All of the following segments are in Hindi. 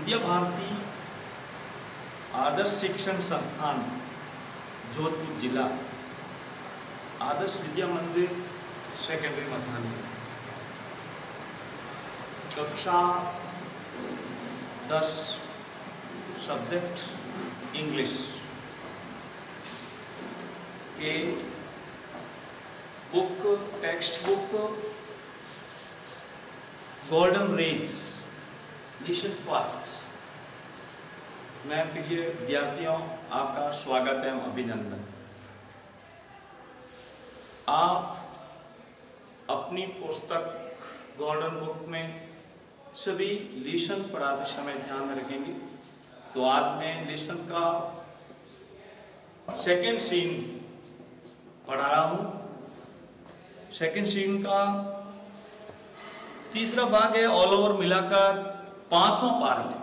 विद्या भारती आदर्श शिक्षण संस्थान जोधपुर जिला आदर्श विद्या मंदिर सेकेंडरी मथान कक्षा 10 सब्जेक्ट इंग्लिश के book text book golden rays mission fast मैं प्रिय विद्यार्थियों आपका स्वागत एवं अभिनंदन। आप अपनी पुस्तक गोल्डन बुक में सभी लेसन पढ़ाते समय ध्यान रखेंगे। तो आज मैं लेसन का सेकेंड सीन पढ़ा रहा हूँ। सेकेंड सीन का तीसरा भाग है, ऑल ओवर मिलाकर 5वां पार्ट है।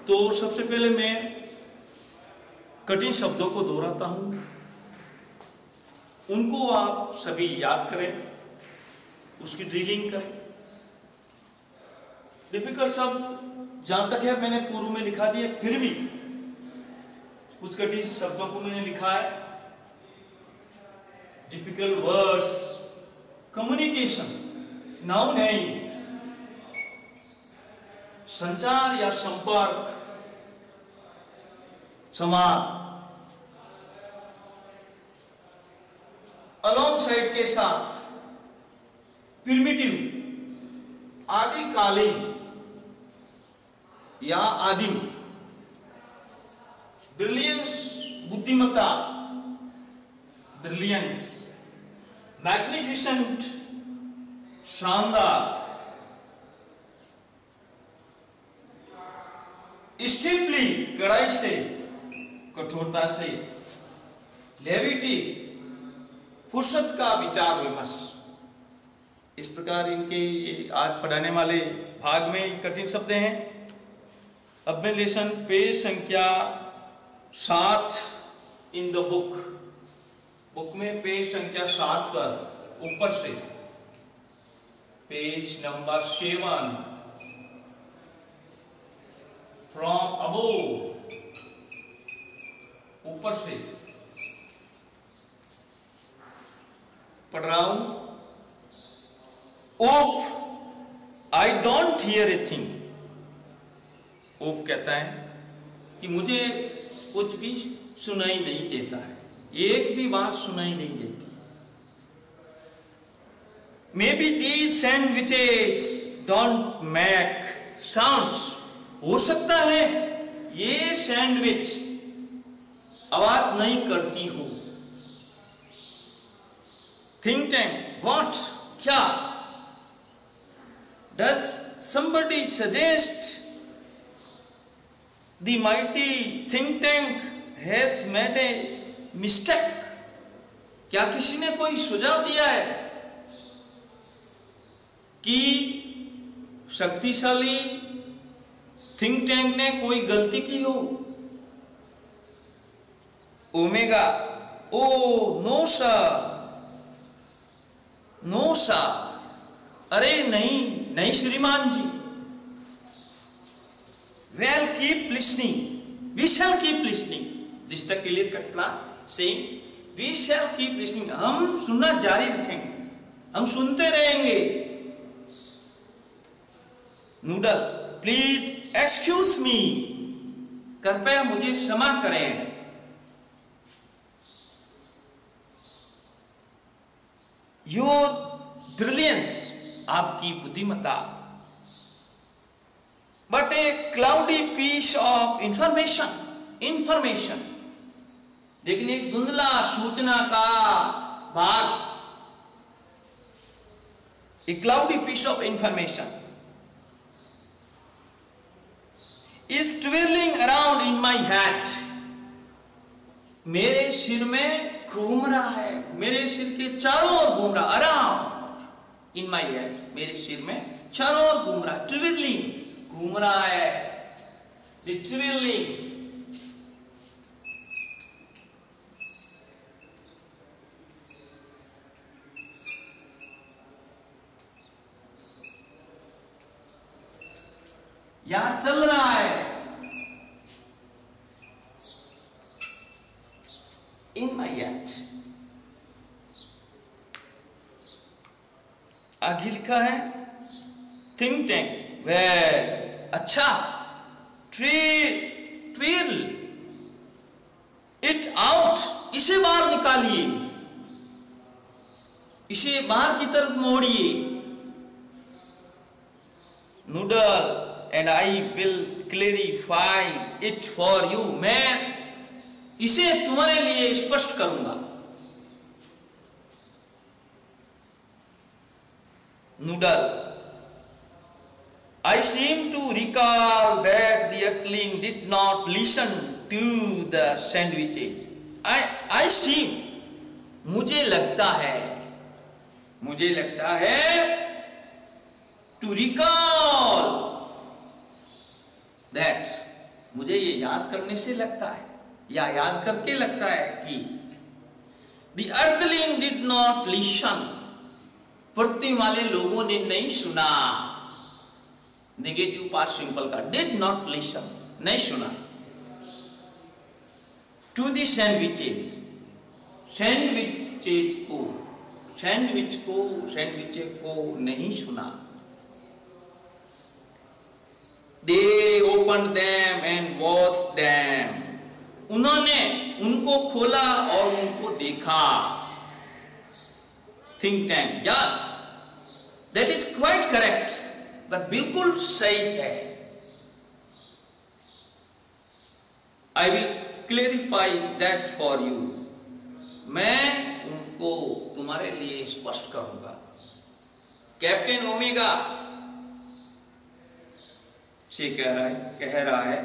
तो सबसे पहले मैं कठिन शब्दों को दोहराता हूं, उनको आप सभी याद करें, उसकी ड्रिलिंग करें। डिफिकल्ट शब्द जहां तक है मैंने पूर्व में लिखा दिया, फिर भी कुछ कठिन शब्दों को मैंने लिखा है। टिपिकल वर्ड्स, कम्युनिकेशन नाउन है ये, संचार या संपर्क, संवाद, अलोंग साइड के साथ, प्रिमिटिव आदिकालीन या आदिम, ब्रिलियंस बुद्धिमत्ता, ब्रिलियंस, मैग्निफिसेंट शानदार, स्टीपली कड़ाई से, कठोरता से, लेविटी फुर्सत का विचार विमर्श। इस प्रकार इनके आज पढ़ाने वाले भाग में कठिन शब्द हैं। अब मैं लेसन पेज संख्या 7 इन द बुक में पेज संख्या 7 पर ऊपर से पेज नंबर 7 फ्रॉम अबोव, ऊपर से पढ़ रहा हूं। Oof I don't hear a thing. Oof कहता है कि मुझे कुछ भी सुनाई नहीं देता है, एक भी बात सुनाई नहीं देती। May be these sandwiches don't make sounds. हो सकता है ये सैंडविच आवाज नहीं करती हो। थिंक टैंक, व्हाट, क्या? Does somebody suggest the mighty think tank has made a mistake? क्या किसी ने कोई सुझाव दिया है कि शक्तिशाली थिंक टैंक ने कोई गलती की हो? Omega, oh no sir, no sir, अरे नहीं नहीं श्रीमान जी। Well keep listening, we shall keep listening, this the clear cut plan saying we shall keep listening. हम सुनना जारी रखेंगे, हम सुनते रहेंगे। नूडल, प्लीज एक्सक्यूज मी, कृपया मुझे क्षमा करें। योर ब्रिलियंस, आपकी बुद्धिमत्ता। But a cloudy piece of information, information, लेकिन एक धुंधला सूचना का भाग, a cloudy piece of information is twirling around in my head। मेरे सिर में घूम रहा है, मेरे सिर के चारों ओर घूम रहा, अराउंड इन माई हेड, मेरे सिर में चारों ओर घूम रहा है। ट्विरलिंग, घूम रहा है, ट्विरलिंग। यहां चल रहा है। इन माई एक्ट। आगे लिखा है थिंक टैंक वे अच्छा ट्वील इट आउट, इसे बाहर निकालिए, इसे बाहर की तरफ मोड़िए। Noodle and I will clarify it for you, मैं इसे तुम्हारे लिए स्पष्ट करूंगा। Noodle, I seem to recall that the earthling did not listen to the sandwiches. I seem, मुझे लगता है to recall that, मुझे ये याद करने से लगता है या याद करके लगता है कि the earthling did not listen, पृथ्वी वाले लोगों ने नहीं सुना। नेगेटिव पार्ट सिंपल का डिड नॉट लिसन, नहीं सुना। टू द सैंडविचेस, सैंडविच को नहीं सुना। दे open them and wash them, उन्होंने उनको खोला और उनको देखा। Think tank, yes that is quite correct, but बिल्कुल सही है। आई will clarify that for you, मैं उनको तुम्हारे लिए स्पष्ट करूंगा। कैप्टन ओमेगा से कह रहा है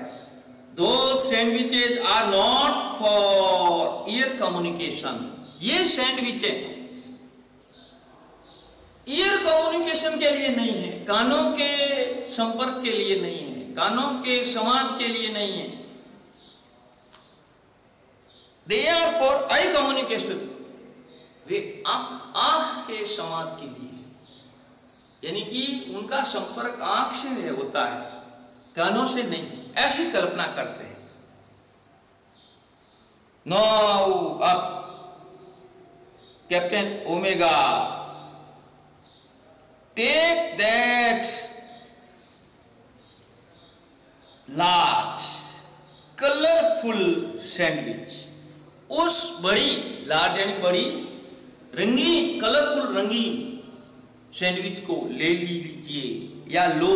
दो sandwiches are not for ear communication, ये सैंडविचेज ईयर कम्युनिकेशन के लिए नहीं है, कानों के संपर्क के लिए नहीं है, कानों के संवाद के लिए नहीं है। They are for eye communication, वे आंख के संवाद के लिए, यानी कि उनका संपर्क आंख से होता है, कानों से नहीं। ऐसी कल्पना करते हैं। नाउ अब captain omega take that large colorful sandwich, उस बड़ी, लार्ज यानी बड़ी, रंगीन, कलरफुल रंगीन सैंडविच को ले लीजिए या लो।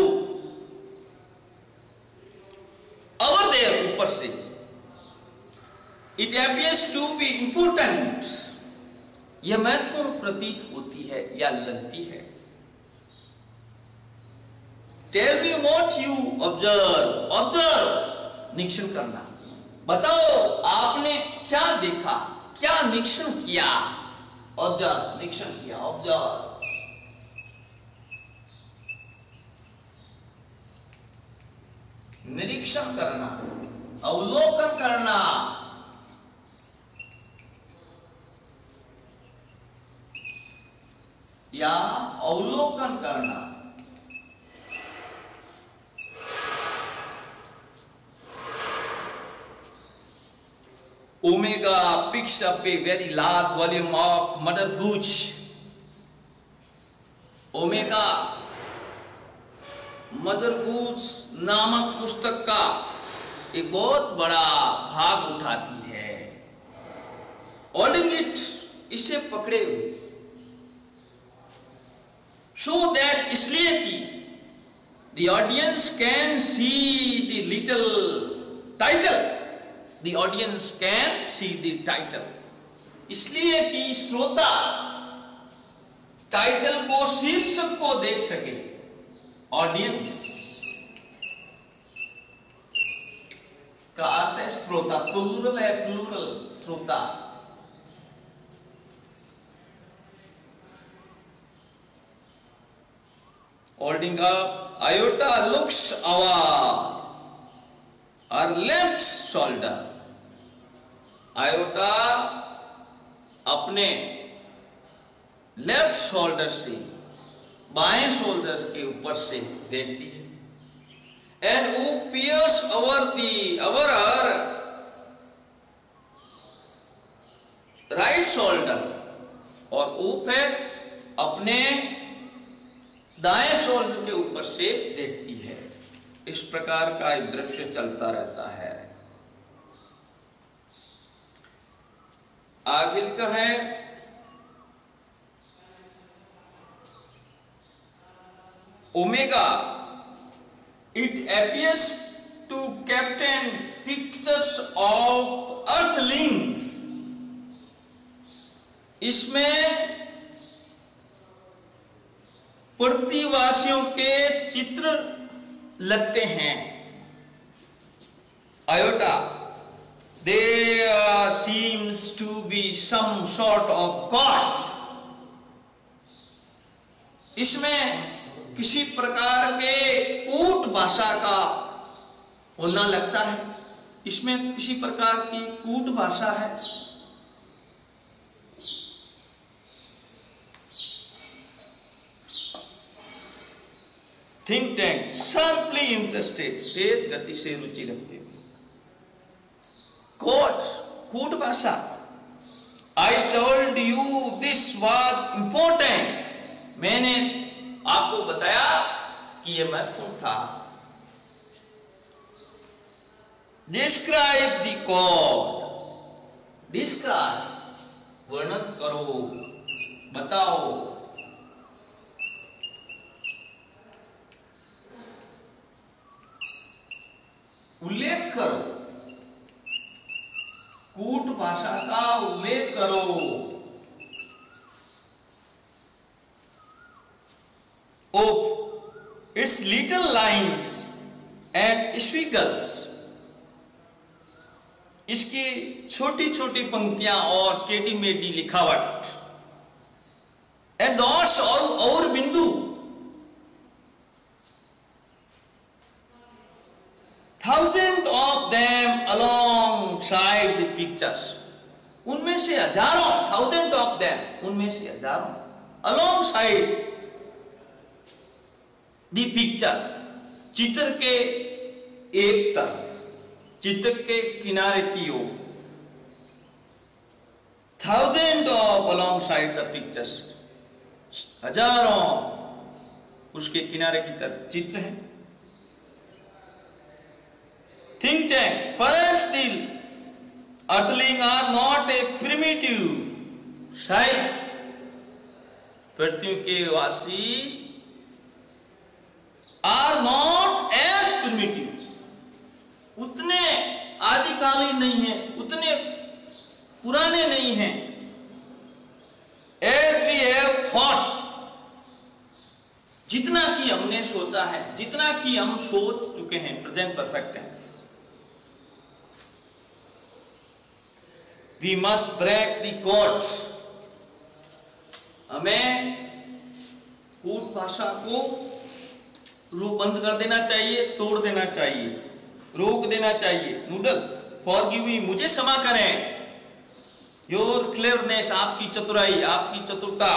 ओवर देयर, ऊपर से, it appears to be important, यह महत्वपूर्ण प्रतीत होती है या लगती है। Tell me what you observe. Observe, निरीक्षण करना। बताओ आपने क्या देखा, क्या निरीक्षण किया। Observe, निरीक्षण किया। Observe, निरीक्षण करना, अवलोकन करना। या अवलोकन करना। Omega picks up a very large volume of Mother Goose. Omega mother goods नामक पुस्तक का एक बहुत बड़ा भाग उठाती है। होल्डिंग इट, इसे पकड़े हुए। सो दैट, इसलिए कि the audience can see the little title. The audience can see the title. इसलिए कि श्रोता टाइटल को, शीर्षक को देख सके। ऑडियंस का अर्थ है श्रोता, प्लूरल है, प्लूरल, श्रोता। Holding up, Iota looks over her left shoulder. Iota अपने लेफ्ट शोल्डर से, बाएं शोल्डर के ऊपर से देखती है। and who pierce our right shoulder, और ऊप है अपने दाएं शोल्डर के ऊपर से देखती है। इस प्रकार का एक दृश्य चलता रहता है। आगे लिखा है omega, it appears to captain pictures of earthlings। इसमें पृथ्वीवासियों के चित्र लगते हैं। Iota, there seems to be some sort of god। इसमें किसी प्रकार के कूट भाषा का होना लगता है। इसमें किसी प्रकार की कूट भाषा है। थिंक टैंक, शार्पली इंटरेस्टेड, तेज गति से रुचि रखते हुए। कोट, कूट भाषा। I told you this was important। मैंने आपको बताया कि यह महत्वपूर्ण था। Describe the code। Describe, वर्णन करो, बताओ। उल्लेख करो, कूट भाषा का उल्लेख करो। Of its little lines and squiggles, इसकी छोटी छोटी पंक्तियां और टेढ़ी मेढ़ी लिखावट। एंड डॉट्स और बिंदु। Thousands of them alongside the pictures, उनमें से हजारों, thousands of them, उनमें से हजारों, alongside the picture, चित्र के एक तरफ, चित्र के किनारे की ओर। Thousands of alongside the pictures, हजारों उसके किनारे की तरफ चित्र है। Think tank, perhaps the earthling are not a primitive, शायद पृथ्वी के वासी are not as primitive, उतने आदिकालीन नहीं है, उतने पुराने नहीं हैं। As we have thought, जितना कि हमने सोचा है, जितना कि हम सोच चुके हैं। Present perfect tense. We must break the code, हमें कूट भाषा को बंद कर देना चाहिए, तोड़ देना चाहिए, रोक देना चाहिए। नूडल, फॉरगिव मी, मुझे क्षमा करें। योर क्लेवरनेस, आपकी चतुराई, आपकी चतुरता।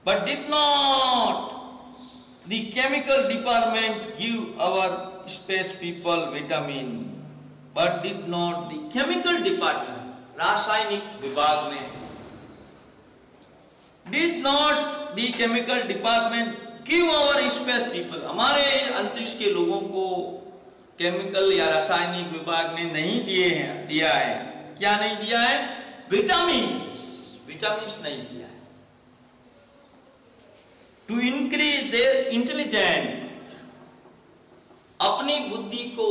But did not the chemical department give our space people vitamin. But did not the chemical department, रासायनिक विभाग ने, did not the chemical department give our space people, हमारे अंतरिक्ष के लोगों को केमिकल या रासायनिक विभाग ने नहीं दिया है। क्या नहीं दिया है? विटामिन्स, विटामिन्स नहीं दिया है। टू इंक्रीज देयर इंटेलिजेंस, अपनी बुद्धि को,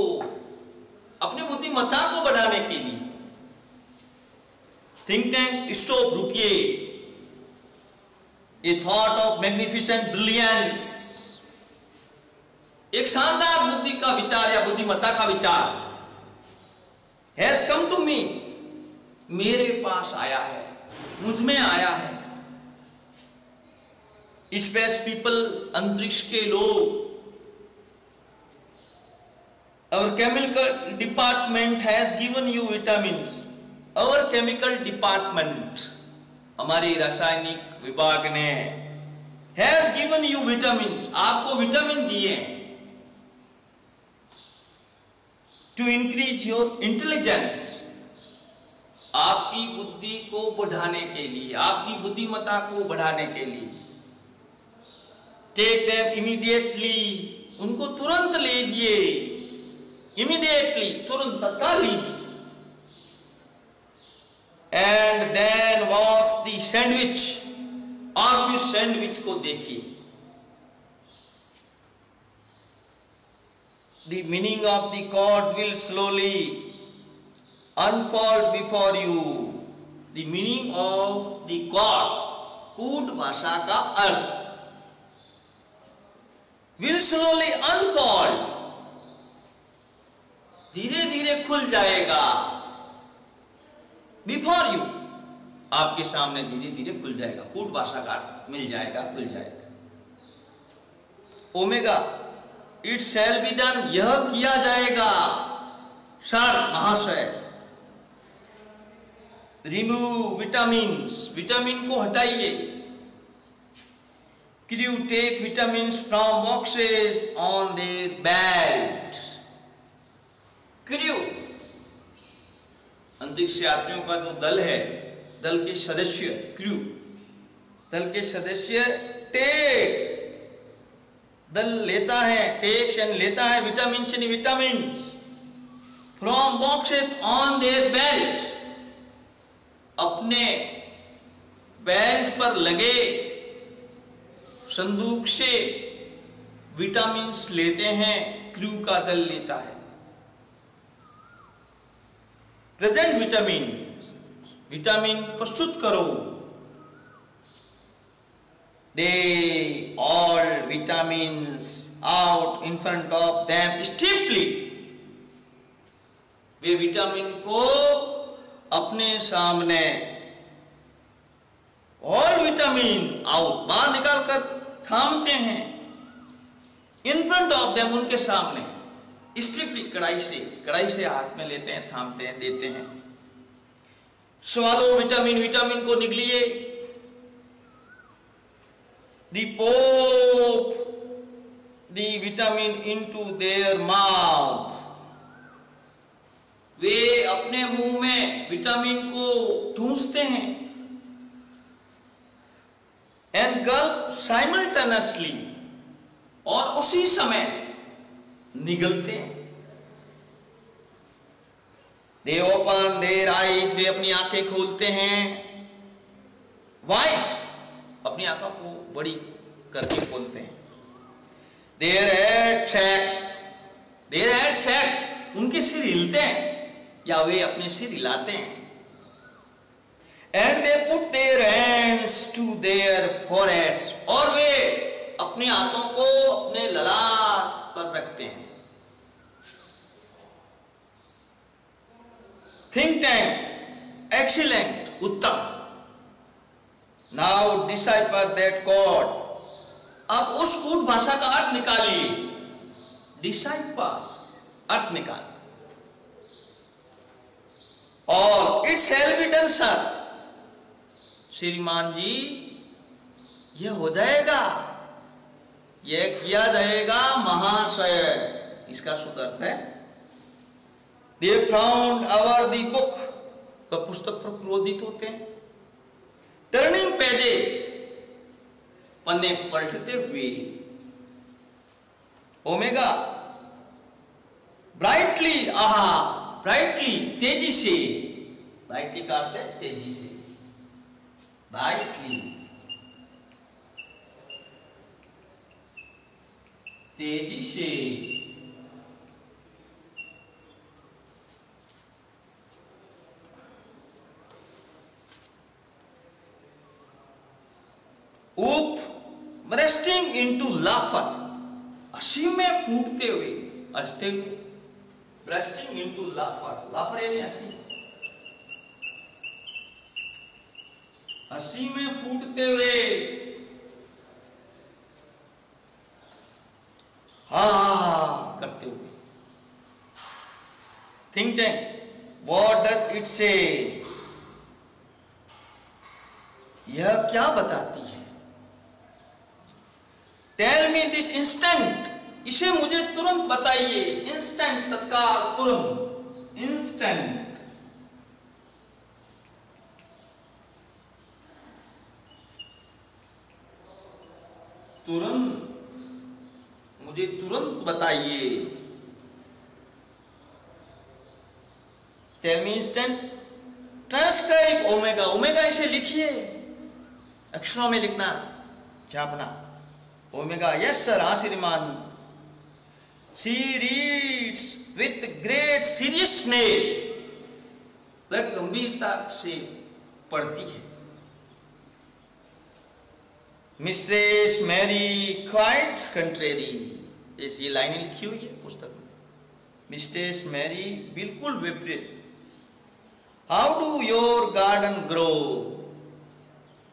अपनी बुद्धिमत्ता को बढ़ाने के लिए। थिंक टैंक, स्टॉप, रुकिए। A thought of magnificent brilliance, एक शानदार बुद्धि का विचार या बुद्धिमत्ता का विचार has come to me, मेरे पास आया है, मुझ में आया है। स्पेस पीपल, अंतरिक्ष के लोग। Our chemical department has given you vitamins, our chemical department, हमारी रासायनिक विभाग ने has given you vitamins, आपको विटामिन दिए हैं। टू इंक्रीज योर इंटेलिजेंस, आपकी बुद्धि को बढ़ाने के लिए, आपकी बुद्धिमत्ता को बढ़ाने के लिए। टेक देम इमीडिएटली, उनको तुरंत लीजिए, इमीडिएटली, तुरंत, तत्काल लीजिए। And then watch the sandwich, और फिर सैंडविच को देखिए। The meaning of the chord will slowly unfold before you. The meaning of the chord, कूट भाषा का अर्थ, will slowly unfold, धीरे धीरे खुल जाएगा। Before you, आपके सामने धीरे धीरे खुल जाएगा। कूट भाषा का अर्थ मिल जाएगा, खुल जाएगा। Omega, it shall be done, यह किया जाएगा। सर, महाशय। रिमूव विटामिन्स, विटामिन को हटाइए। Crew take vitamins from boxes on their belt. Crew, अंतरिक्ष यात्रियों का जो दल है, दल के सदस्य, क्रू, दल के सदस्य टेक, दल लेता है, टेक्स यानी लेता है, विटामिन्स यानी vitamins, from boxes on their belt, अपने बेल्ट पर लगे संदूक से विटामिन्स लेते हैं, क्रू का दल लेता है। प्रेजेंट विटामिन, विटामिन प्रस्तुत करो। They all vitamins out in front of them stiffly, way vitamin को अपने सामने, all विटामिन आउट, बाहर निकालकर थामते हैं, in front of them, उनके सामने, स्टिफली, कड़ाई से हाथ में लेते हैं, थामते हैं, देते हैं। स्वालो विटामिन, विटामिन को निगलिए। The pop the vitamin into their mouth, वे अपने मुंह में विटामिन को ठूंसते हैं। And gulp simultaneously, और उसी समय निगलते हैं। They open their eyes, वे अपनी आंखें खोलते हैं। Wide, अपनी आंखों को बड़ी करके खोलते हैं। Their head shakes, their head shakes, उनके सिर हिलते हैं या वे अपने सिर हिलाते हैं। And they put their hands to their foreheads, और वे अपने हाथों को अपने ललाट पर रखते हैं। Think tank, excellent, उत्तम। Now decipher that chord, अब उस कूट भाषा का अर्थ निकालिए। Decipher, अर्थ निकाल। और it shall be done, sir, श्रीमान जी, यह हो जाएगा, यह किया जाएगा महाशय। इसका शुद्ध अर्थ है They frowned over the book, वह पुस्तक पर क्रोधित होते हैं। टर्निंग पेजेस, पन्ने पलटते हुए। ओमेगा, ब्राइटली, आहा, ब्राइटली, तेजी से, ब्राइटली का अर्थ है तेजी से, ब्राइटली, तेजी से। उप, ब्रेस्टिंग इनटू लाफर, हंसी में फूटते हुए, हंसते हुए, ब्रेस्टिंग इनटू लाफर, लाफर यानी हंसी, हंसी में फूटते हुए, हा करते हुए। Think tank, what does it से, यह क्या बताती है। टेल मी दिस इंस्टेंट, इसे मुझे तुरंत बताइए। इंस्टेंट, तत्काल, तुरंत, इंस्टेंट। तुरंत, मुझे तुरंत बताइए। Tell me instant. Transcribe omega, omega इसे लिखिए, अक्षरों में लिखना, छापना। ओमेगा, यस सर, हाँ श्रीमान। She reads with great seriousness, वह गंभीरता से पढ़ती है। मिस्ट्रेस मैरी क्वाइट कंट्रेरी, ये लाइनें लिखी हुई है पुस्तक में। मिस्ट्रेस मैरी बिल्कुल विपरीत। How do your garden grow,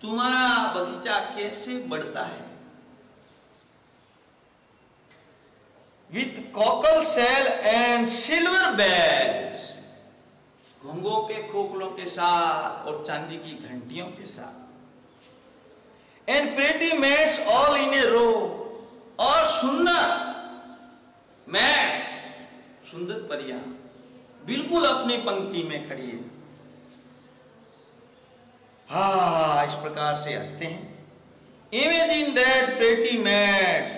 तुम्हारा बगीचा कैसे बढ़ता है। With cockle shells and silver bells, घोंघों के खोखलों के साथ और चांदी की घंटियों के साथ। And pretty maids all in a row, और सुंदर मैट्स, सुंदर परियां बिल्कुल अपनी पंक्ति में खड़ी है। हाँ, इस प्रकार से हंसते हैं। Imagine that pretty maids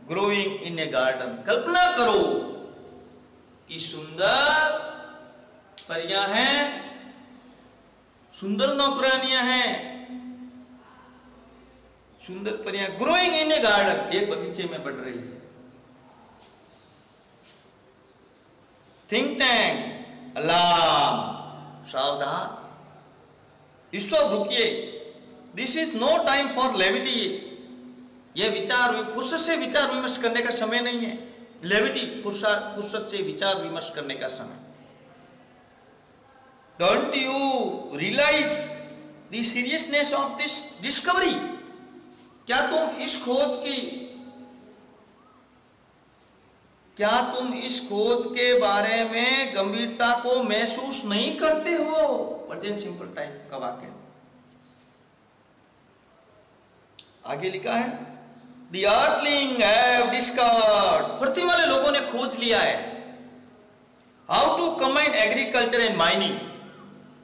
growing in a garden, कल्पना करो कि सुंदर परियां हैं, सुंदर नौकरानियां हैं, सुंदर परियां ग्रोइंग इन ए गार्डन, एक बगीचे में बढ़ रही है। थिंक टैंक, अलार्म, सावधान, स्टॉप, रुकिए। This is no time for levity, यह विचार, फुर्सत से विचार विमर्श करने का समय नहीं है। लेविटी, फुर्सत से विचार विमर्श करने का समय। Don't you realise the seriousness of this discovery, क्या तुम इस खोज के बारे में गंभीरता को महसूस नहीं करते हो। प्रेजेंट सिंपल टाइम का वाक्य। आगे लिखा है, The earthling have discovered, पृथ्वी वाले लोगों ने खोज लिया है, how to combine agriculture and mining,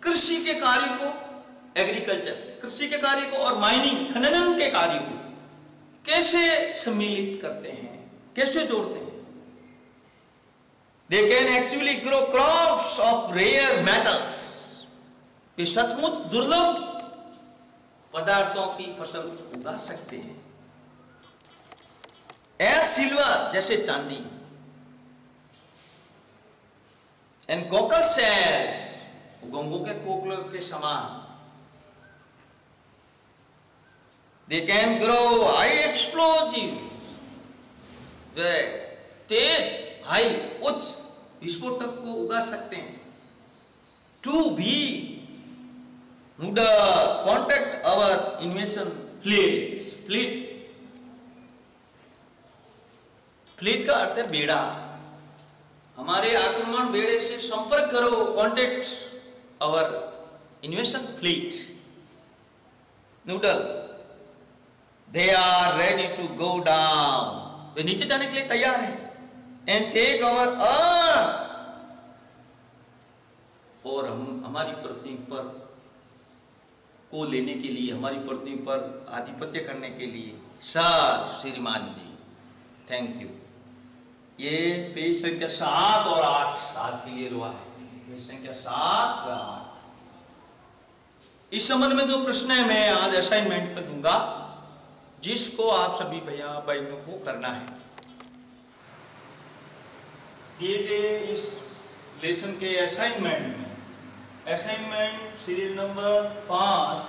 कृषि के कार्य को, एग्रीकल्चर कृषि के कार्य को, और माइनिंग खनन के कार्य को कैसे सम्मिलित करते हैं, कैसे जोड़ते हैं। They can actually grow crops of rare metals, वे सचमुच दुर्लभ पदार्थों की फसल उगा सकते हैं। एज सिल्वर, जैसे चांदी। एंड कॉकल सेल्स, घोंघों के खोखलों के समान। They can grow high explosive, तेज, हाई, उच्च विस्फोटक को उगा सकते हैं। To be contact our invasion fleet, fleet का अर्थ है बेड़ा। हमारे आक्रमण बेड़े से संपर्क करो, contact our invasion fleet. Noodle, they are ready to go down, वे नीचे जाने के लिए तैयार हैं। एंड टेक अवर अर्थ, और हम हमारी पृथ्वी पर को लेने के लिए, हमारी पृथ्वी पर आधिपत्य करने के लिए। सर, श्रीमान जी, थैंक यू। ये पेज संख्या 7 और 8 आज के लिए हुआ है। पेज संख्या 7 और 8। इस संबंध में जो प्रश्न है मैं आज असाइनमेंट में दूंगा, जिसको आप सभी भैया बहनों को करना है। दिए गए इस लेसन के असाइनमेंट में, assignment serial number 5,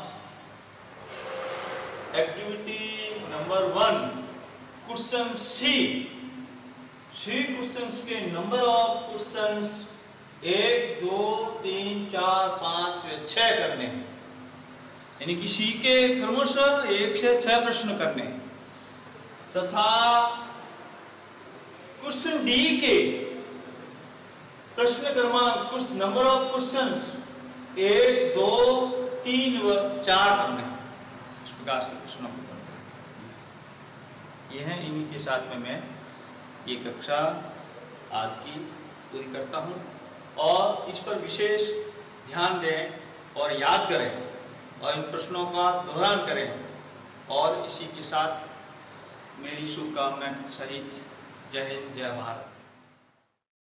activity number 1, question C, 3 questions के नंबर ऑफ क्वेश्चंस 1, 2, 3, 4, 5, 6 करने हैं। यानी कि सी के क्रमशः 1 से 6 प्रश्न करने हैं, तथा क्वेश्चन डी के प्रश्न क्रमांक, कुछ नंबर ऑफ क्वेश्चंस 1, 2, 3 व 4 करने हैं। इस प्रकार से प्रश्नों को करते हैं। ये है, इन्हीं के साथ में मैं ये कक्षा आज की पूरी करता हूँ और इस पर विशेष ध्यान दें और याद करें और इन प्रश्नों का दोहरान करें और इसी के साथ मेरी शुभकामना सहित जय हिंद जय भारत।